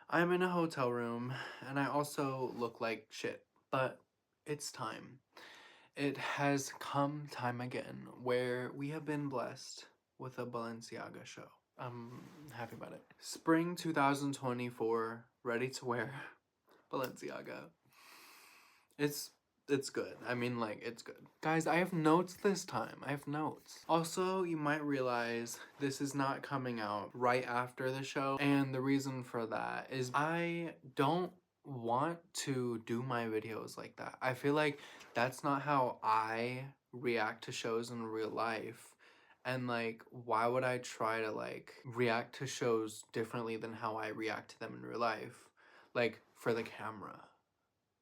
I'm in a hotel room and I also look like shit, but it's time. It has come time again where we have been blessed with a Balenciaga show. I'm happy about it. Spring 2024, ready to wear Balenciaga. It's good. I mean, like, it's good. Guys, I have notes this time. I have notes. Also, you might realize this is not coming out right after the show. And the reason for that is I don't want to do my videos like that. I feel like that's not how I react to shows in real life. And like, why would I try to like react to shows differently than how I react to them in real life? Like, for the camera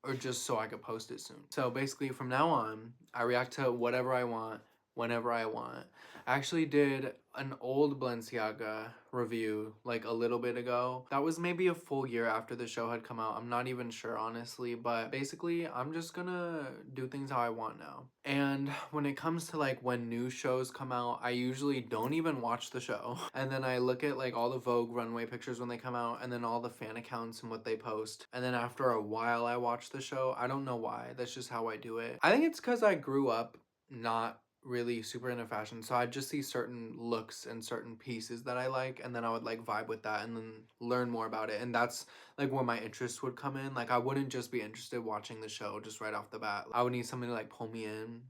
or just so I could post it soon. So basically from now on, I react to whatever I want, whenever I want. I actually did an old Balenciaga review like a little bit ago. That was maybe a full year after the show had come out. I'm not even sure honestly, but basically I'm just gonna do things how I want now. And when it comes to like when new shows come out, I usually don't even watch the show. And then I look at like all the Vogue runway pictures when they come out and then all the fan accounts and what they post. And then after a while I watch the show. I don't know why. That's just how I do it. I think it's because I grew up not really super into fashion, so I'd just see certain looks and certain pieces that I like, and then I would like vibe with that and then learn more about it, and that's like where my interest would come in. Like I wouldn't just be interested watching the show just right off the bat. I would need something to like pull me in.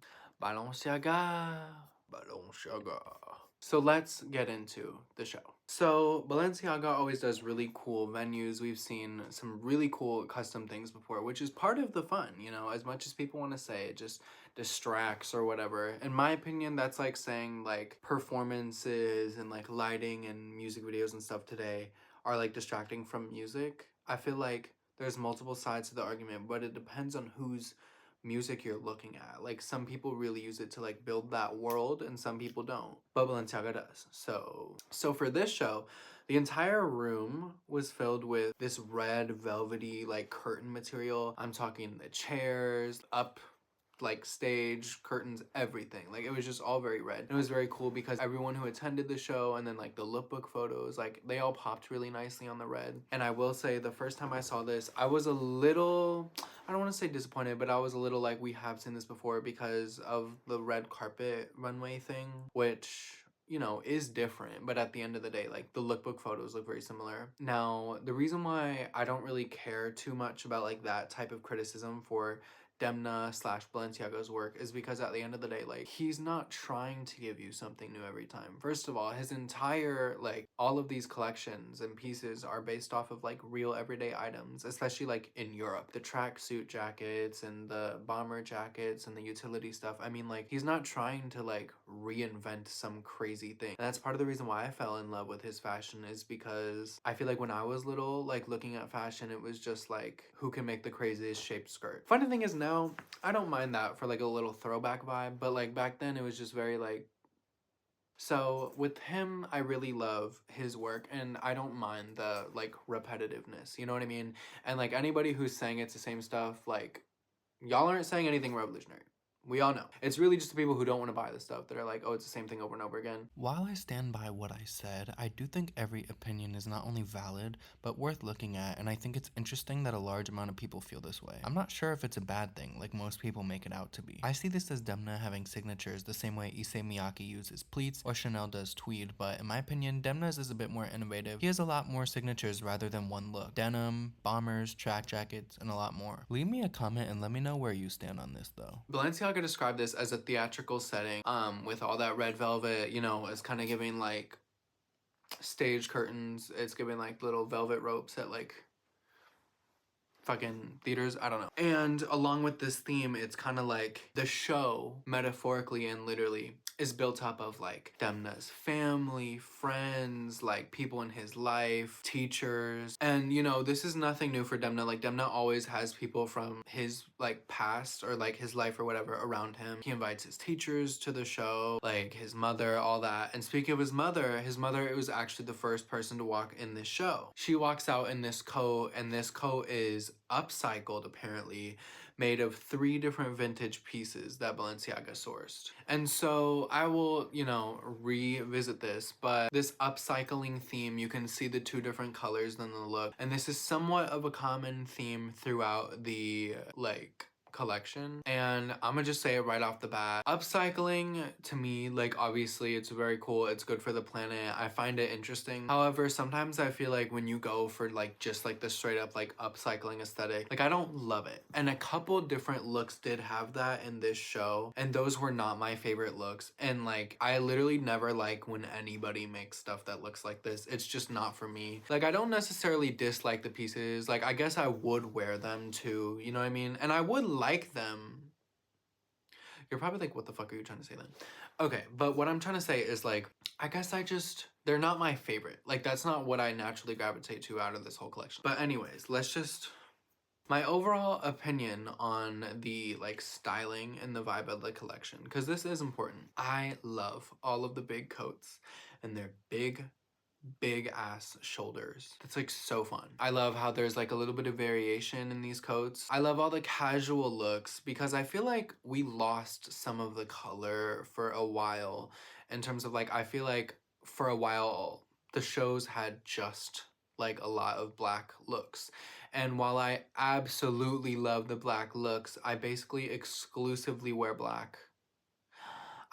Balenciaga, Balenciaga. So let's get into the show. So Balenciaga always does really cool venues. We've seen some really cool custom things before, which is part of the fun, you know, as much as people want to say it just distracts or whatever. In my opinion, that's like saying like performances and like lighting and music videos and stuff today are like distracting from music. I feel like there's multiple sides to the argument, but it depends on whose music you're looking at. Like some people really use it to like build that world and some people don't, but Balenciaga does. So for this show, the entire room was filled with this red velvety like curtain material. I'm talking the chairs, up like stage, curtains, everything. Like it was just all very red. It was very cool because everyone who attended the show and then like the lookbook photos, like they all popped really nicely on the red. And I will say the first time I saw this, I was a little, I don't want to say disappointed, but I was a little like, we have seen this before because of the red carpet runway thing, which, you know, is different, but at the end of the day, like the lookbook photos look very similar. Now, the reason why I don't really care too much about like that type of criticism for Demna slash Balenciaga's work is because at the end of the day, like, he's not trying to give you something new every time. First of all, his entire, like, all of these collections and pieces are based off of, like, real everyday items, especially, like, in Europe. The tracksuit jackets and the bomber jackets and the utility stuff. I mean, like, he's not trying to, like, reinvent some crazy thing. And that's part of the reason why I fell in love with his fashion is because I feel like when I was little, like, looking at fashion, it was just, like, who can make the craziest shaped skirt. Funny thing is now, I don't mind that for, like, a little throwback vibe, but, like, back then it was just very, like, so with him, I really love his work and I don't mind the like repetitiveness, you know what I mean? And like anybody who's saying it's the same stuff, like y'all aren't saying anything revolutionary. We all know. It's really just the people who don't want to buy the stuff that are like, oh, it's the same thing over and over again. While I stand by what I said, I do think every opinion is not only valid, but worth looking at, and I think it's interesting that a large amount of people feel this way. I'm not sure if it's a bad thing, like most people make it out to be. I see this as Demna having signatures the same way Issey Miyake uses pleats or Chanel does tweed, but in my opinion, Demna's is a bit more innovative. He has a lot more signatures rather than one look. Denim, bombers, track jackets, and a lot more. Leave me a comment and let me know where you stand on this though. Balenciaga described this as a theatrical setting, with all that red velvet, you know, it's kind of giving like stage curtains. It's giving like little velvet ropes at like fucking theaters, I don't know. And along with this theme, it's kind of like the show, metaphorically and literally, is built up of like Demna's family, friends, like people in his life, teachers. And you know, this is nothing new for Demna. Like Demna always has people from his like past or like his life or whatever around him. He invites his teachers to the show, like his mother, all that. And speaking of his mother, it was actually the first person to walk in this show. She walks out in this coat, and this coat is upcycled apparently made of 3 different vintage pieces that Balenciaga sourced. And so I will, you know, revisit this, but this upcycling theme, you can see the 2 different colors in the look. And this is somewhat of a common theme throughout the, like, collection. And I'm gonna just say it right off the bat. Upcycling, to me, like, obviously it's very cool. It's good for the planet. I find it interesting. However, sometimes I feel like when you go for like just like the straight up like upcycling aesthetic, like I don't love it. And a couple different looks did have that in this show, and those were not my favorite looks. And like I literally never like when anybody makes stuff that looks like this. It's just not for me. Like I don't necessarily dislike the pieces. Like I guess I would wear them too, you know what I mean? And I would like them. You're probably like, what the fuck are you trying to say then? Okay, but what I'm trying to say is like, I guess they're not my favorite. Like that's not what I naturally gravitate to out of this whole collection. But anyways, my overall opinion on the like styling and the vibe of the collection, because this is important. I love all of the big coats and their big ass shoulders. That's like so fun. I love how there's like a little bit of variation in these coats. I love all the casual looks because I feel like we lost some of the color for a while in terms of like, I feel like for a while the shows had just like a lot of black looks. And while I absolutely love the black looks, I basically exclusively wear black.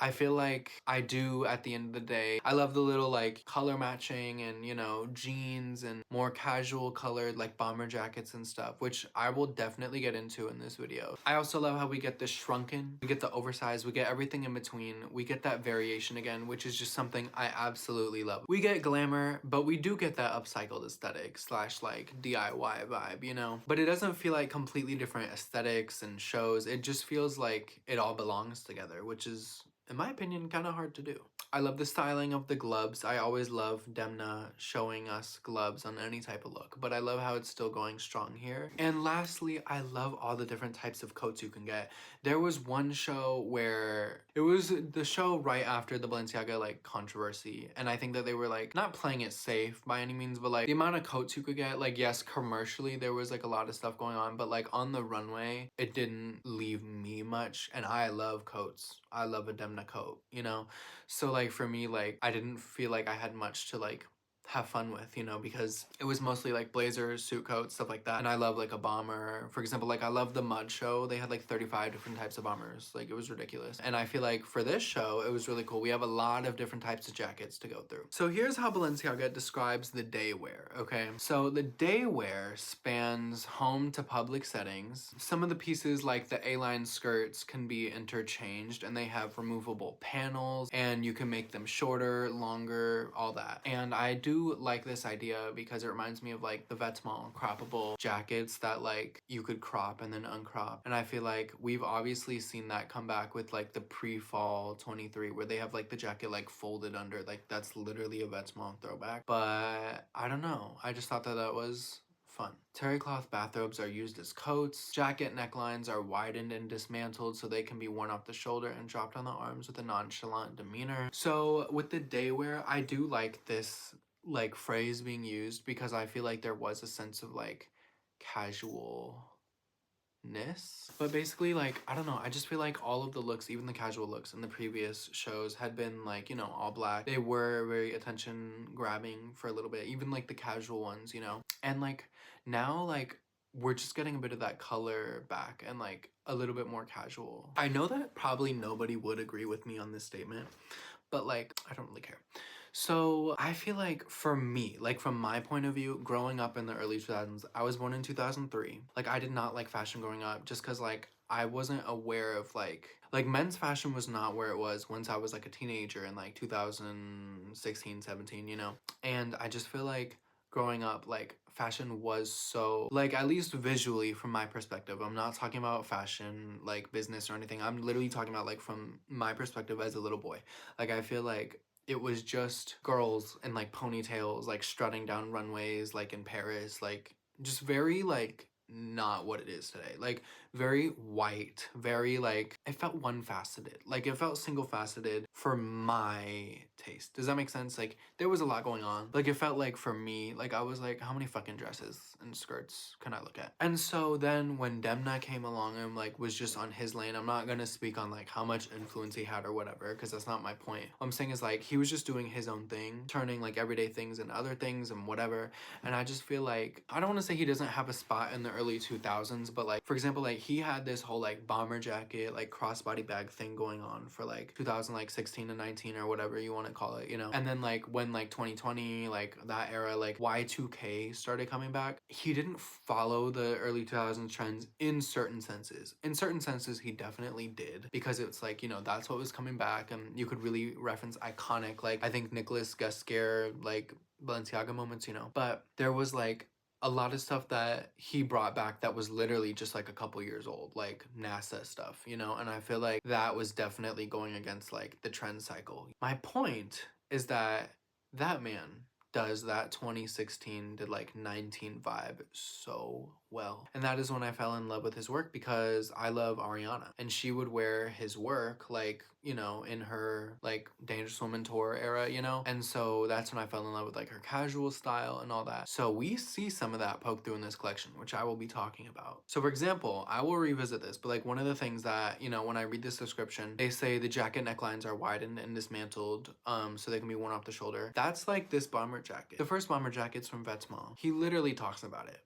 I feel like I do at the end of the day. I love the little like color matching and, you know, jeans and more casual colored like bomber jackets and stuff, which I will definitely get into in this video. I also love how we get the shrunken, we get the oversized, we get everything in between. We get that variation again, which is just something I absolutely love. We get glamour, but we do get that upcycled aesthetic slash like DIY vibe, you know? But it doesn't feel like completely different aesthetics and shows. It just feels like it all belongs together, which is, in my opinion, kind of hard to do. I love the styling of the gloves. I always love Demna showing us gloves on any type of look, but I love how it's still going strong here. And lastly, I love all the different types of coats you can get. There was one show where it was the show right after the Balenciaga like controversy, and I think that they were like not playing it safe by any means, but like the amount of coats you could get, like yes, commercially there was like a lot of stuff going on, but like on the runway it didn't leave me much. And I love coats. I love a Demna coat, you know? So like for me, like I didn't feel like I had much to like have fun with, you know, because it was mostly like blazers, suit coats, stuff like that. And I love like a bomber. For example, like I love the mud show. They had like 35 different types of bombers. Like it was ridiculous. And I feel like for this show, it was really cool. We have a lot of different types of jackets to go through. So here's how Balenciaga describes the day wear, okay? So the day wear spans home to public settings. Some of the pieces like the A-line skirts can be interchanged, and they have removable panels, and you can make them shorter, longer, all that. And I do like this idea because it reminds me of like the Vetements croppable jackets that like you could crop and then uncrop. And I feel like we've obviously seen that come back with like the pre-fall 23 where they have like the jacket like folded under, like that's literally a Vetements throwback. But I don't know, I just thought that that was fun. Terry cloth bathrobes are used as coats. Jacket necklines are widened and dismantled so they can be worn off the shoulder and dropped on the arms with a nonchalant demeanor. So with the day wear, I do like this like phrase being used because I feel like there was a sense of like casualness. But basically, like, I don't know, I just feel like all of the looks, even the casual looks in the previous shows had been like, you know, all black. They were very attention grabbing for a little bit, even like the casual ones, you know? And like now, like, we're just getting a bit of that color back and like a little bit more casual. I know that probably nobody would agree with me on this statement, but like, I don't really care. So I feel like for me, like from my point of view, growing up in the early 2000s, I was born in 2003. Like I did not like fashion growing up just because like I wasn't aware of like men's fashion was not where it was once I was like a teenager in like 2016, 17, you know? And I just feel like growing up, like fashion was so like, at least visually from my perspective, I'm not talking about fashion like business or anything, I'm literally talking about like from my perspective as a little boy. Like I feel like it was just girls in like ponytails like strutting down runways like in Paris, like just very like not what it is today. Like very white, very like, it felt one-faceted. Like it felt single-faceted for my taste. Does that make sense? Like there was a lot going on. Like it felt like for me, like I was like, how many fucking dresses and skirts can I look at? And so then when Demna came along and like was just on his lane, I'm not gonna speak on like how much influence he had or whatever, because that's not my point. What I'm saying is like he was just doing his own thing, turning like everyday things into other things and whatever. And I just feel like, I don't want to say he doesn't have a spot in the early 2000s, but like for example, like he had this whole like bomber jacket, like crossbody bag thing going on for like 2016 to 19 or whatever you want to call it, you know? And then like when like 2020, like that era, like Y2K started coming back, he didn't follow the early 2000s trends in certain senses. In certain senses, he definitely did, because it's like, you know, that's what was coming back, and you could really reference iconic, like I think Nicholas Gasquet, like Balenciaga moments, you know? But there was like a lot of stuff that he brought back that was literally just like a couple years old, like NASA stuff, you know? And I feel like that was definitely going against like the trend cycle. My point is that that man does that 2016 to like 19 vibe so well. And that is when I fell in love with his work, because I love Ariana and she would wear his work like, you know, in her like Dangerous Woman tour era, you know? And so that's when I fell in love with like her casual style and all that. So we see some of that poke through in this collection, which I will be talking about. So for example, I will revisit this, but like one of the things that, you know, when I read this description, they say the jacket necklines are widened and dismantled so they can be worn off the shoulder. That's like this bomber jacket. The first bomber jacket's from Vetements. He literally talks about it.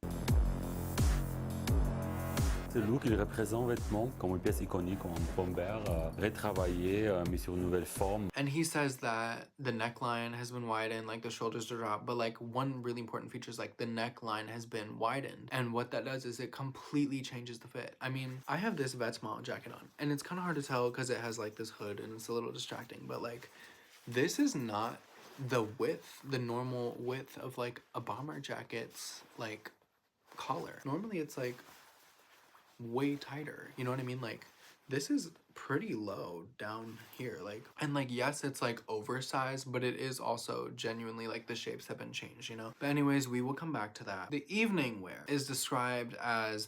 Ce look, il représente Vêtements comme une pièce iconique en bomber, retravaillée, mais sur une nouvelle forme. And he says that the neckline has been widened, like the shoulders to drop, but like one really important feature is like the neckline has been widened. And what that does is it completely changes the fit. I mean, I have this Vetements jacket on and it's kind of hard to tell because it has like this hood and it's a little distracting, but like this is not the width, the normal width of like a bomber jacket's like collar. Normally it's like way tighter, you know what I mean? Like this is pretty low down here, like, and like yes, it's like oversized, but it is also genuinely like the shapes have been changed, you know? But anyways, we will come back to that. The evening wear is described as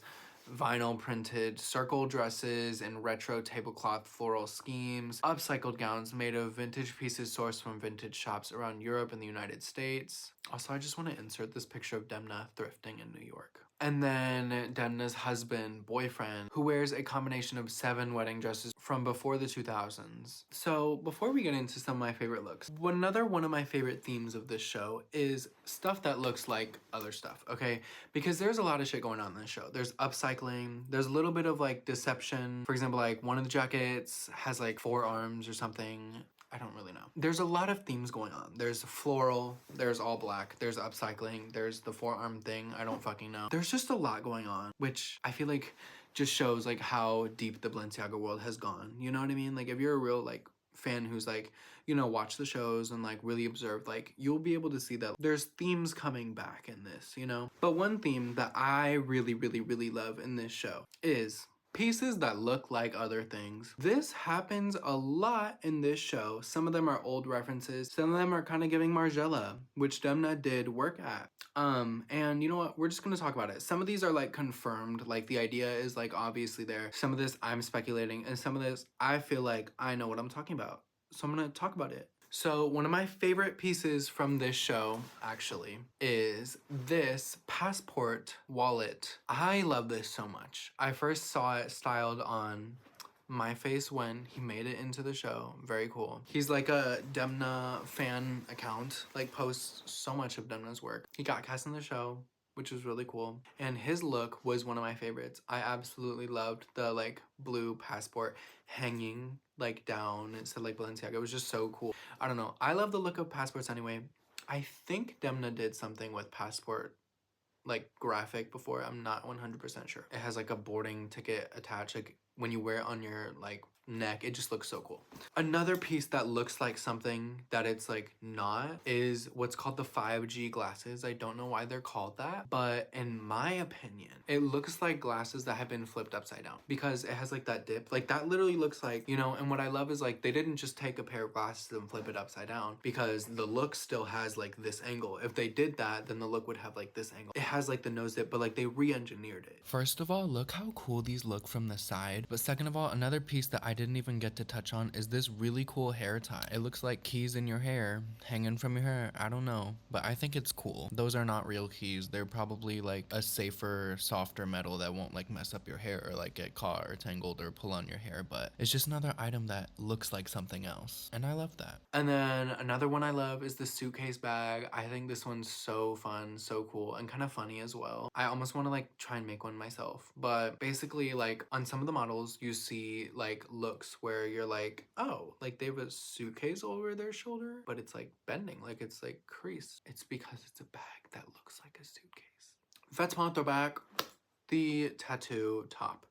vinyl printed circle dresses and retro tablecloth floral schemes, upcycled gowns made of vintage pieces sourced from vintage shops around Europe and the United States. Also, I just want to insert this picture of Demna thrifting in New York. And then Demna's husband, boyfriend, who wears a combination of 7 wedding dresses from before the 2000s. So before we get into some of my favorite looks, another one of my favorite themes of this show is stuff that looks like other stuff, okay? Because there's a lot of shit going on in this show. There's upcycling, there's a little bit of like deception. For example, like one of the jackets has like 4 arms or something. I don't really know. There's a lot of themes going on. There's floral, there's all black, there's upcycling, there's the 4-arm thing, I don't fucking know. There's just a lot going on, which I feel like just shows like how deep the Balenciaga world has gone. You know what I mean? Like if you're a real like fan who's like, you know, watch the shows and like really observe, like you'll be able to see that there's themes coming back in this, you know? But one theme that I really love in this show is pieces that look like other things. This happens a lot in this show. Some of them are old references. Some of them are kind of giving Margiela, which Demna did work at. And you know what? We're just gonna talk about it. Some of these are like confirmed, like the idea is like obviously there. Some of this I'm speculating, and some of this I feel like I know what I'm talking about. So I'm gonna talk about it. So one of my favorite pieces from this show actually is this passport wallet. I love this so much. I first saw it styled on My Face when he made it into the show. Very cool. He's like a Demna fan account, like posts so much of Demna's work. He got cast in the show, which was really cool. And his look was one of my favorites. I absolutely loved the like blue passport hanging like down. It said like Balenciaga. It was just so cool. I don't know. I love the look of passports anyway. I think Demna did something with passport like graphic before. I'm not 100% sure. It has like a boarding ticket attached, like when you wear it on your like neck. It just looks so cool. Another piece that looks like something that it's like not is what's called the 5G glasses. I don't know why they're called that, but in my opinion, it looks like glasses that have been flipped upside down because it has like that dip. Like that literally looks like, you know, and what I love is like they didn't just take a pair of glasses and flip it upside down because the look still has like this angle. If they did that, then the look would have like this angle. It has like the nose dip, but like they re-engineered it. First of all, look how cool these look from the side. But second of all, another piece that I didn't even get to touch on is this really cool hair tie. It looks like keys in your hair, hanging from your hair. I don't know, but I think it's cool. Those are not real keys. They're probably like a safer, softer metal that won't like mess up your hair or like get caught or tangled or pull on your hair. But it's just another item that looks like something else. And I love that. And then another one I love is the suitcase bag. I think this one's so fun, so cool, and kind of funny as well. I almost want to like try and make one myself. But basically, like on some of the models, you see like looks where you're like, oh, like they have a suitcase over their shoulder, but it's like bending, like it's like creased. It's because it's a bag that looks like a suitcase. Vetements throwback, the tattoo top.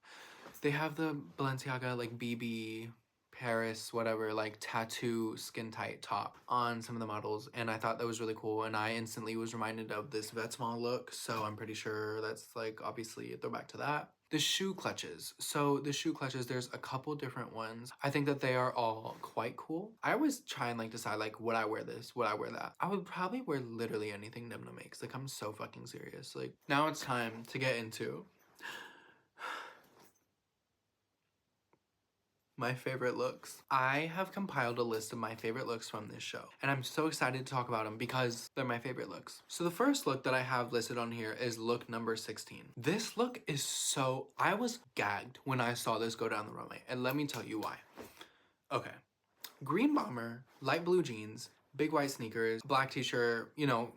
They have the Balenciaga like BB Paris, whatever, like tattoo skin tight top on some of the models, and I thought that was really cool, and I instantly was reminded of this Vetements look, so I'm pretty sure that's like obviously a throwback to that. The shoe clutches. So the shoe clutches, there's a couple different ones. I think that they are all quite cool. I always try and like decide like, would I wear this? Would I wear that? I would probably wear literally anything Demna makes. Like I'm so fucking serious. Like now it's time to get into my favorite looks. I have compiled a list of my favorite looks from this show, and I'm so excited to talk about them because they're my favorite looks. So the first look that I have listed on here is look number 16. This look is so... I was gagged when I saw this go down the runway, and let me tell you why. Okay. Green bomber, light blue jeans, big white sneakers, black t-shirt, you know,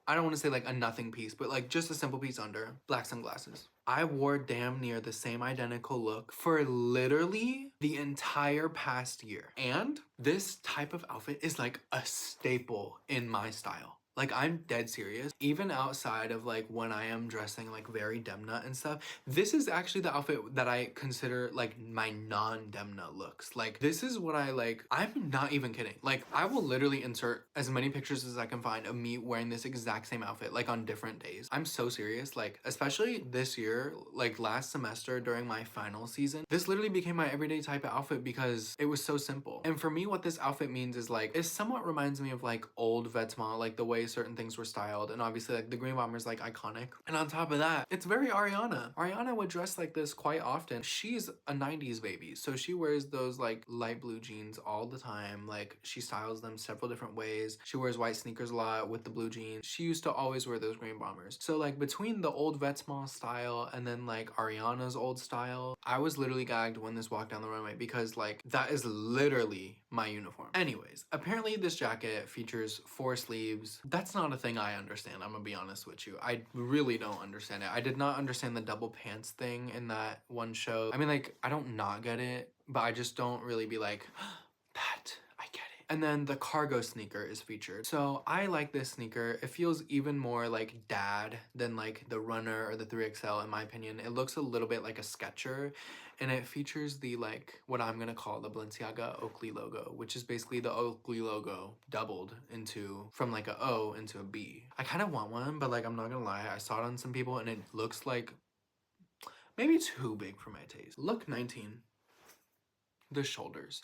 I don't want to say like a nothing piece, but like just a simple piece under, black sunglasses. I wore damn near the same identical look for literally the entire past year. And this type of outfit is like a staple in my style. Like, I'm dead serious. Even outside of, like, when I am dressing, like, very Demna and stuff, this is actually the outfit that I consider, like, my non-Demna looks. Like, this is what I, like, I'm not even kidding. Like, I will literally insert as many pictures as I can find of me wearing this exact same outfit, like, on different days. I'm so serious. Like, especially this year, like, last semester during my final season, this literally became my everyday type of outfit because it was so simple. And for me, what this outfit means is, like, it somewhat reminds me of, like, old Vetements, like, the way certain things were styled, and obviously like the green bomber is like iconic, and on top of that it's very Ariana would dress like this quite often. She's a 90s baby, so she wears those like light blue jeans all the time. Like she styles them several different ways. She wears white sneakers a lot with the blue jeans. She used to always wear those green bombers. So like between the old Vetements style and then like Ariana's old style, I was literally gagged when this walked down the runway because like that is literally my uniform. Anyways, apparently this jacket features 4 sleeves. That's not a thing I understand, I'm gonna be honest with you. I really don't understand it. I did not understand the double pants thing in that one show. I mean, like, I don't not get it, but I just don't really be like, that, I get it. And then the cargo sneaker is featured. So I like this sneaker. It feels even more like dad than like the Runner or the 3XL in my opinion. It looks a little bit like a Sketcher, and it features the like what I'm gonna call the Balenciaga Oakley logo, which is basically the Oakley logo doubled into from like a O into a B. I kind of want one, but like I'm not gonna lie, I saw it on some people and it looks like maybe too big for my taste. Look 19, the shoulders.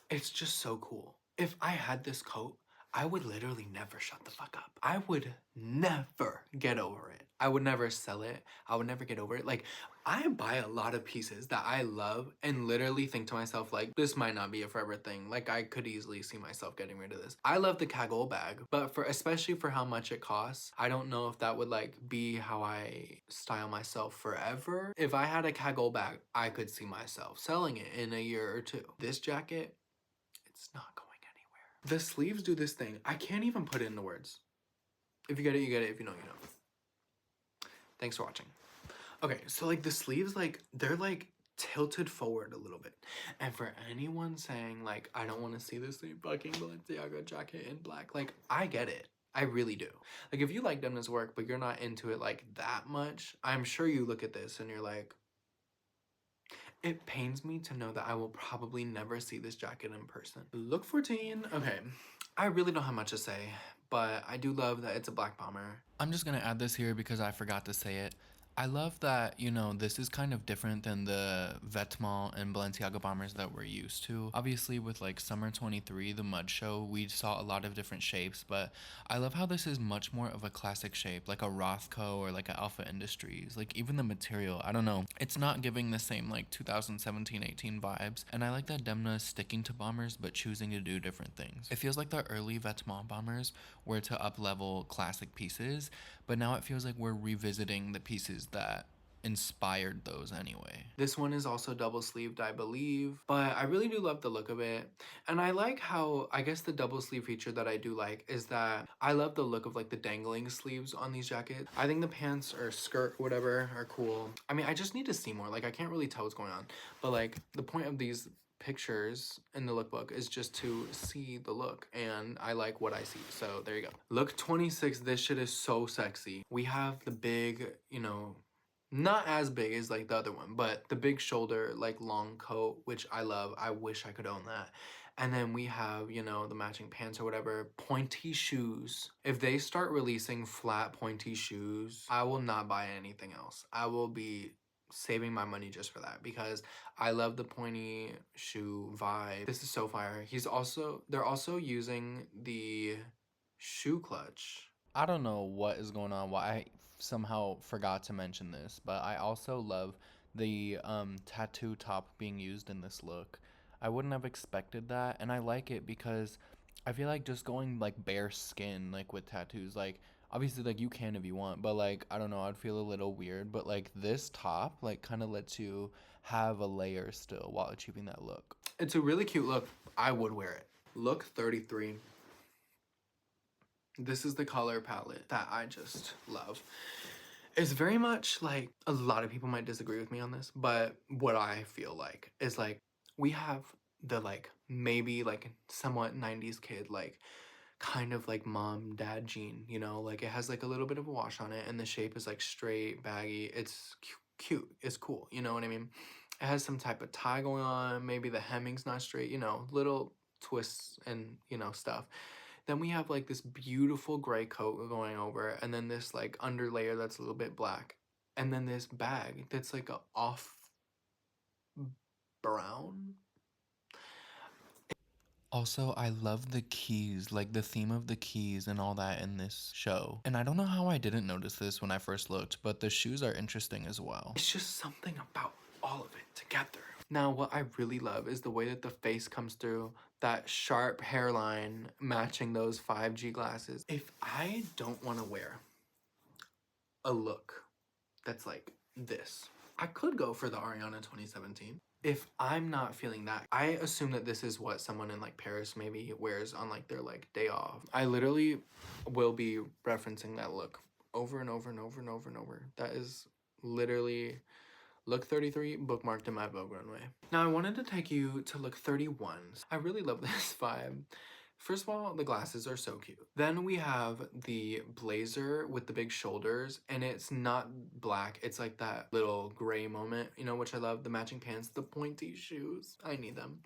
It's just so cool. If I had this coat, I would literally never shut the fuck up. I would never get over it. I would never sell it. I would never get over it. Like, I buy a lot of pieces that I love and literally think to myself, like, this might not be a forever thing. Like, I could easily see myself getting rid of this. I love the Kaggle bag, but especially for how much it costs, I don't know if that would, like, be how I style myself forever. If I had a Kaggle bag, I could see myself selling it in a year or two. This jacket, it's not going anywhere. The sleeves do this thing. I can't even put it into words. If you get it, you get it. If you know, you know. Thanks for watching. Okay, so like the sleeves, like they're like tilted forward a little bit. And for anyone saying like, I don't want to see this same fucking Balenciaga jacket in black, like I get it. I really do. Like if you like Demna's work, but you're not into it like that much, I'm sure you look at this and you're like, It pains me to know that I will probably never see this jacket in person. Look 14. Okay, I really don't have much to say, but I do love that it's a black bomber. I'm just gonna add this here because I forgot to say it. I love that, you know, this is kind of different than the Vetements and Balenciaga bombers that we're used to. Obviously, with like Summer 23, the mud show, we saw a lot of different shapes, but I love how this is much more of a classic shape, like a Rothko or like a Alpha Industries. Like, even the material, I don't know, it's not giving the same like 2017-18 vibes, and I like that Demna is sticking to bombers but choosing to do different things. It feels like the early Vetements bombers were to up-level classic pieces, but now it feels like we're revisiting the pieces that inspired those anyway. This one is also double sleeved, I believe, but I really do love the look of it. And I like how, I guess the double sleeve feature that I do like is that I love the look of like the dangling sleeves on these jackets. I think the pants or skirt, whatever, are cool. I mean, I just need to see more. Like, I can't really tell what's going on, but like the point of these pictures in the lookbook is just to see the look, and I like what I see. So there you go. Look 26, this shit is so sexy. We have the big, you know, not as big as like the other one, but the big shoulder like long coat, which I love. I wish I could own that. And then we have, you know, the matching pants or whatever. Pointy shoes. If they start releasing flat pointy shoes, I will not buy anything else. I will be saving my money just for that because I love the pointy shoe vibe. This is so fire. They're also using the shoe clutch. I don't know what is going on, why I somehow forgot to mention this, but I also love the tattoo top being used in this look. I wouldn't have expected that, and I like it because I feel like just going like bare skin, like with tattoos, like obviously like you can if you want, but like I don't know, I'd feel a little weird, but like this top like kind of lets you have a layer still while achieving that look. It's a really cute look. I would wear it. Look 33. This is the color palette that I just love. It's very much like, a lot of people might disagree with me on this, but what I feel like is like we have the like maybe like somewhat 90s kid like kind of like mom dad jean, you know, like it has like a little bit of a wash on it and the shape is like straight baggy. It's cute, it's cool, you know what I mean? It has some type of tie going on, maybe the hemming's not straight, you know, little twists and, you know, stuff. Then we have like this beautiful gray coat going over, and then this like underlayer that's a little bit black, and then this bag that's like a off brown. Also, I love the keys, like the theme of the keys and all that in this show. And I don't know how I didn't notice this when I first looked, but the shoes are interesting as well. It's just something about all of it together. Now, what I really love is the way that the face comes through, that sharp hairline matching those 5G glasses. If I don't want to wear a look that's like this, I could go for the Ariana 2017. If I'm not feeling that, I assume that this is what someone in like Paris maybe wears on like their like day off. I literally will be referencing that look over and over and over and over and over. That is literally look 33 bookmarked in my Vogue runway. Now I wanted to take you to look 31. I really love this vibe. First of all, the glasses are so cute. Then we have the blazer with the big shoulders, and it's not black. It's like that little gray moment, you know, which I love. The matching pants, the pointy shoes. I need them.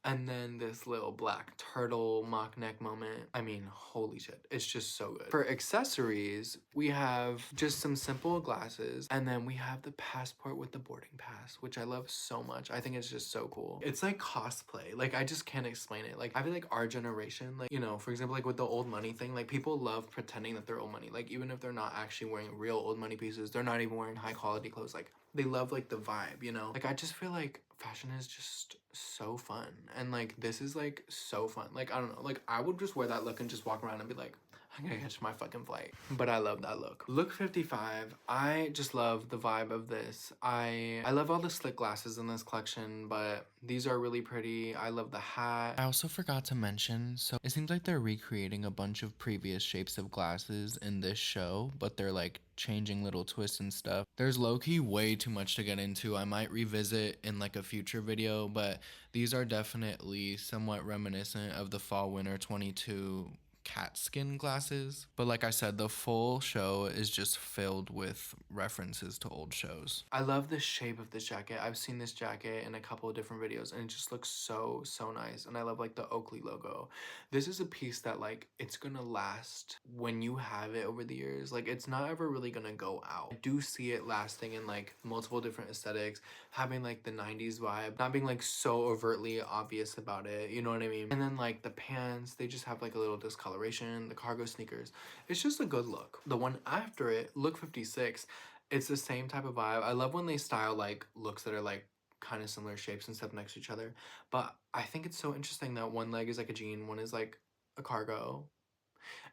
And then this little black turtle mock neck moment. I mean, holy shit. It's just so good. For accessories, we have just some simple glasses. And then we have the passport with the boarding pass, which I love so much. I think it's just so cool. It's like cosplay. Like, I just can't explain it. Like, I feel like our generation, like, you know, for example, like with the old money thing, like people love pretending that they're old money. Like, even if they're not actually wearing real old money pieces, they're not even wearing high quality clothes. Like, they love like the vibe, you know? Like, I just feel like fashion is just so fun, and like this is like so fun. Like, I don't know, like I would just wear that look and just walk around and be like, I'm gonna catch my fucking flight. But I love that look. Look 55, I just love the vibe of this. I love all the slick glasses in this collection, but these are really pretty. I love the hat. I also forgot to mention, so it seems like they're recreating a bunch of previous shapes of glasses in this show, but they're like changing little twists and stuff. There's low-key way too much to get into. I might revisit in like a future video, but these are definitely somewhat reminiscent of the fall winter 22 cat skin glasses. But like I said, the full show is just filled with references to old shows. I love the shape of this jacket. I've seen this jacket in a couple of different videos and it just looks so nice. And I love like the Oakley logo. This is a piece that like it's gonna last when you have it over the years. Like it's not ever really gonna go out. I do see it lasting in like multiple different aesthetics, having like the 90s vibe, not being like so overtly obvious about it, you know what I mean? And then like the pants, they just have like a little discoloration, the cargo sneakers. It's just a good look. The one after it, look 56, it's the same type of vibe. I love when they style like looks that are like kind of similar shapes and stuff next to each other. But I think it's so interesting that one leg is like a jean, one is like a cargo.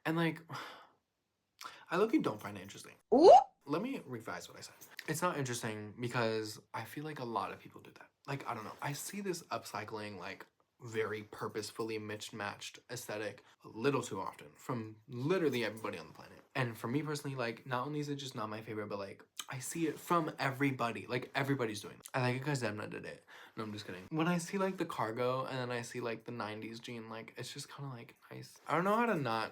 And like, I low-key don't find it interesting. Ooh. Let me revise what I said. It's not interesting because I feel like a lot of people do that. Like, I don't know. I see this upcycling like very purposefully mismatched aesthetic a little too often from literally everybody on the planet. And for me personally, like, not only is it just not my favorite, but like I see it from everybody. Like everybody's doing it. I like it because Demna did it. No, I'm just kidding. When I see like the cargo and then I see like the 90s jean, like it's just kind of like nice. I don't know how to not.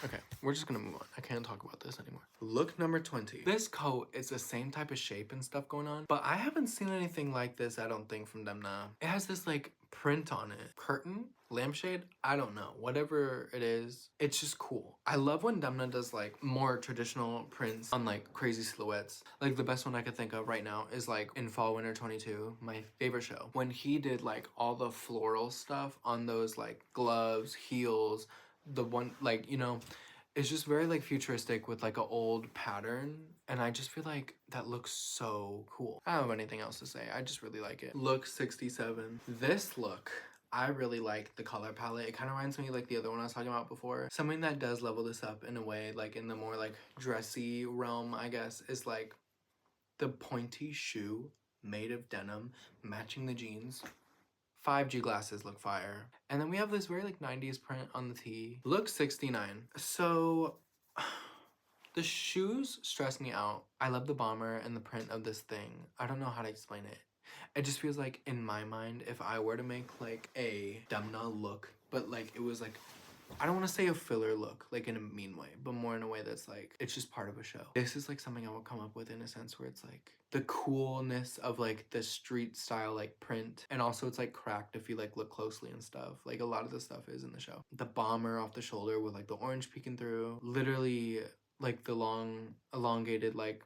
Okay, we're just gonna move on. I can't talk about this anymore. Look number 20. This coat is the same type of shape and stuff going on, but I haven't seen anything like this, I don't think, from Demna. It has this like print on it. Curtain? Lampshade? I don't know. Whatever it is, it's just cool. I love when Demna does like more traditional prints on like crazy silhouettes. Like the best one I could think of right now is like in Fall Winter 22, my favorite show. When he did like all the floral stuff on those like gloves, heels, the one like, you know, it's just very like futuristic with like an old pattern, and I just feel like that looks so cool. I don't have anything else to say. I just really like it. Look 67. This look, I really like the color palette. It kind of reminds me like the other one I was talking about before. Something that does level this up in a way, like in the more like dressy realm, I guess, is like the pointy shoe made of denim matching the jeans. 5G glasses look fire. And then we have this very like 90s print on the tee. Look 69. So the shoes stress me out. I love the bomber and the print of this thing. I don't know how to explain it. It just feels like in my mind, if I were to make like a Demna look, but like it was like, I don't want to say a filler look, like in a mean way, but more in a way that's like, it's just part of a show. This is like something I would come up with in a sense where it's like the coolness of like the street style like print. And also it's like cracked if you like look closely and stuff. Like a lot of the stuff is in the show. The bomber off the shoulder with like the orange peeking through. Literally like the long elongated like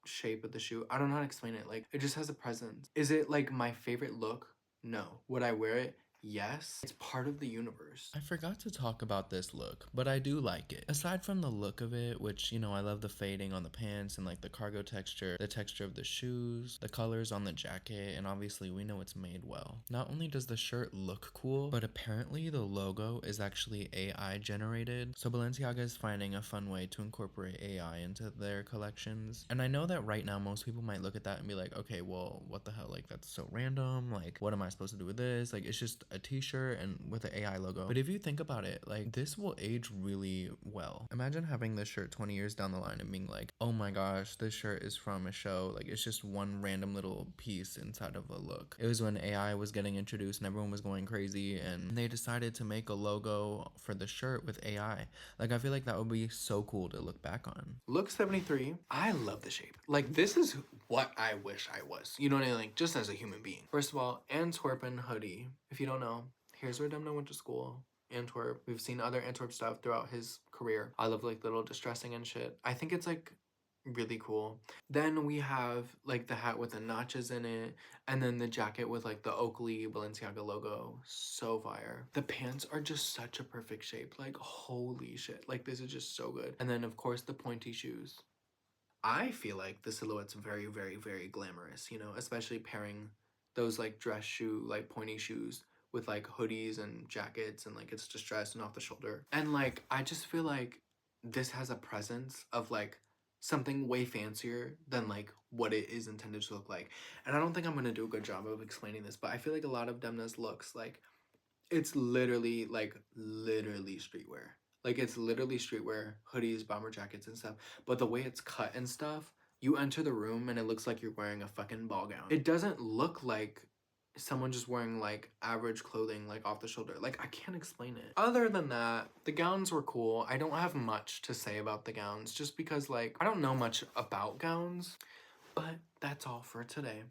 shape of the shoe. I don't know how to explain it. Like it just has a presence. Is it like my favorite look? No. Would I wear it? Yes. It's part of the universe. I forgot to talk about this look, but I do like it. Aside from the look of it, which, you know, I love the fading on the pants and like the cargo texture, the texture of the shoes, the colors on the jacket, and obviously we know it's made well. Not only does the shirt look cool, but apparently the logo is actually AI generated. So Balenciaga is finding a fun way to incorporate AI into their collections. And I know that right now most people might look at that and be like, okay, well, what the hell? Like that's so random. Like what am I supposed to do with this? Like it's just a t-shirt and with the AI logo. But if you think about it, like this will age really well. Imagine having this shirt 20 years down the line and being like, oh my gosh, this shirt is from a show. Like it's just one random little piece inside of a look. It was when AI was getting introduced and everyone was going crazy and they decided to make a logo for the shirt with AI. Like I feel like that would be so cool to look back on. Look 73. I love the shape. Like this is what I wish I was. You know what I mean? Like just as a human being. First of all, Antwerpen hoodie. If you don't know, here's where Demna went to school. Antwerp. We've seen other Antwerp stuff throughout his career. I love like little distressing and shit. I think it's like really cool. Then we have like the hat with the notches in it, and then the jacket with like the Oakley Balenciaga logo. So fire. The pants are just such a perfect shape. Like holy shit. Like this is just so good. And then of course the pointy shoes. I feel like the silhouette's very, very, very glamorous, you know, especially pairing those like dress shoe, like pointy shoes with like hoodies and jackets and like it's distressed and off the shoulder. And like, I just feel like this has a presence of like something way fancier than like what it is intended to look like. And I don't think I'm going to do a good job of explaining this, but I feel like a lot of Demna's looks, like it's literally streetwear. Like it's literally streetwear, hoodies, bomber jackets and stuff. But the way it's cut and stuff, you enter the room and it looks like you're wearing a fucking ball gown. It doesn't look like someone just wearing like average clothing, like off the shoulder. Like, I can't explain it. Other than that, the gowns were cool. I don't have much to say about the gowns just because like I don't know much about gowns, but that's all for today.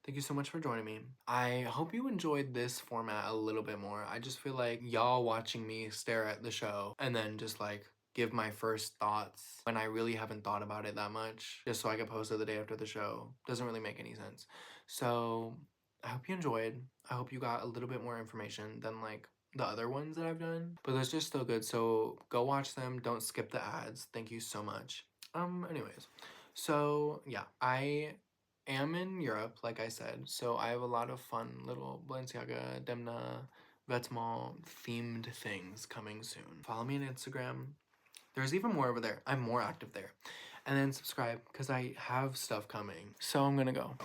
Thank you so much for joining me. I hope you enjoyed this format a little bit more. I just feel like y'all watching me stare at the show and then just like give my first thoughts when I really haven't thought about it that much, just so I can post it the day after the show, doesn't really make any sense. So I hope you enjoyed. I hope you got a little bit more information than like the other ones that I've done, but those are still good. So go watch them. Don't skip the ads. Thank you so much. Anyways, so yeah, I am in Europe, like I said, so I have a lot of fun little Balenciaga, Demna, Vetements themed things coming soon. Follow me on Instagram. There's even more over there. I'm more active there. And then subscribe because I have stuff coming. So I'm gonna go.